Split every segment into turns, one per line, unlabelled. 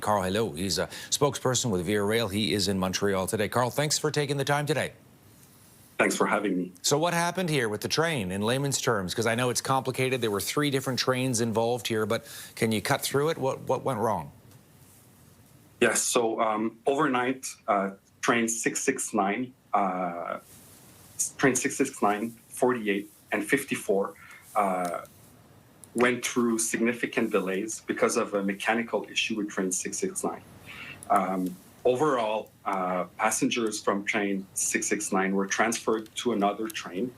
Karl Helau. He's a spokesperson with Via Rail. He is in Montreal today. Karl, thanks for taking the time today.
Thanks for having me.
So what happened here with the train in layman's terms? Because I know it's complicated. There were 3 different trains involved here, but can you cut through it? What went wrong?
Yes, so overnight, train 669, 48, and 54 went through significant delays because of a mechanical issue with train 669. Overall, passengers from train 669 were transferred to another train,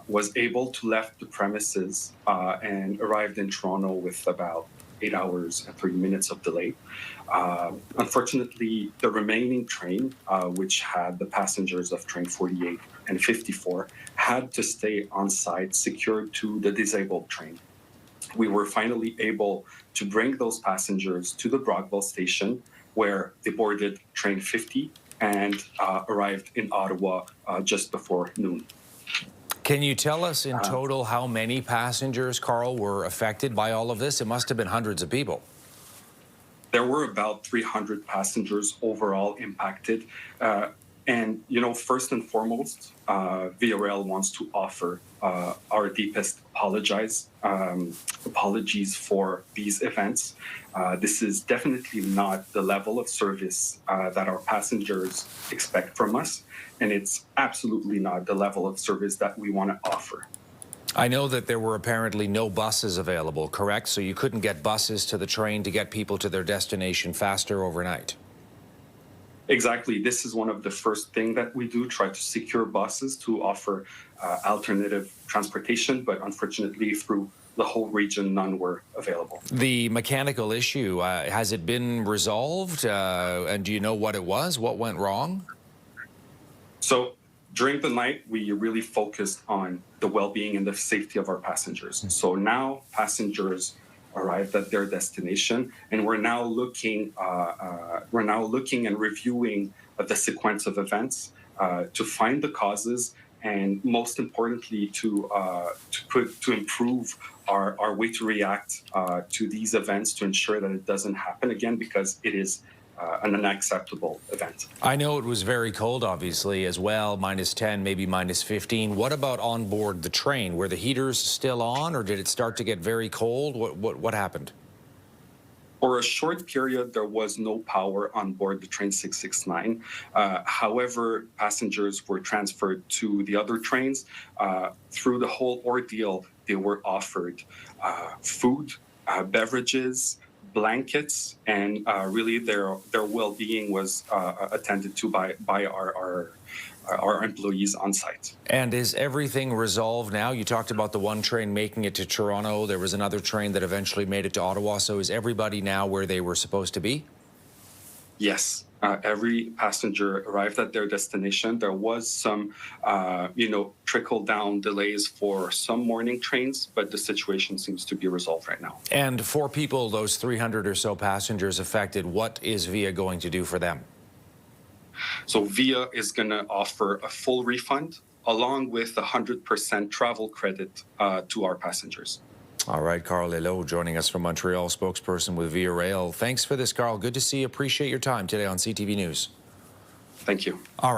was able to left the premises and arrived in Toronto with about 8 hours and 30 minutes of delay. Unfortunately, the remaining train, which had the passengers of train 48 and 54, had to stay on site secured to the disabled train. We were finally able to bring those passengers to the Brockville station, where they boarded train 50 and arrived in Ottawa just before noon.
Can you tell us in total how many passengers, Karl, were affected by all of this? It must have been hundreds of people.
There were about 300 passengers overall impacted. And, you know, first and foremost, Via Rail wants to offer our deepest apologies for these events. This is definitely not the level of service that our passengers expect from us, and it's absolutely not the level of service that we want to offer.
I know that there were apparently no buses available, correct? So you couldn't get buses to the train to get people to their destination faster overnight.
Exactly. This is one of the first things that we do, try to secure buses to offer alternative transportation, but unfortunately through the whole region, none were available.
The mechanical issue, has it been resolved? And do you know what it was? What went wrong?
So during the night, we really focused on the well-being and the safety of our passengers. So now passengers arrived at their destination, and we're now looking and reviewing the sequence of events to find the causes, and most importantly to improve our way to react to these events to ensure that it doesn't happen again, because it is an unacceptable event.
I know it was very cold, obviously, as well, -10, maybe -15. What about on board the train? Were the heaters still on, or did it start to get very cold? What happened?
For a short period, there was no power on board the train 669. However, passengers were transferred to the other trains. Through the whole ordeal, they were offered food, beverages, blankets, and really their well-being was attended to by our employees on site.
And is everything resolved now? You talked about the one train making it to Toronto. There was another train that eventually made it to Ottawa. So is everybody now where they were supposed to be?
Yes. Every passenger arrived at their destination. There was some, trickle-down delays for some morning trains, but the situation seems to be resolved right now.
And for people, those 300 or so passengers affected, what is Via going to do for them?
So Via is going to offer a full refund along with 100% travel credit to our passengers.
All right, Karl Helau joining us from Montreal, spokesperson with Via Rail. Thanks for this, Karl. Good to see you. Appreciate your time today on CTV News.
Thank you.
All right.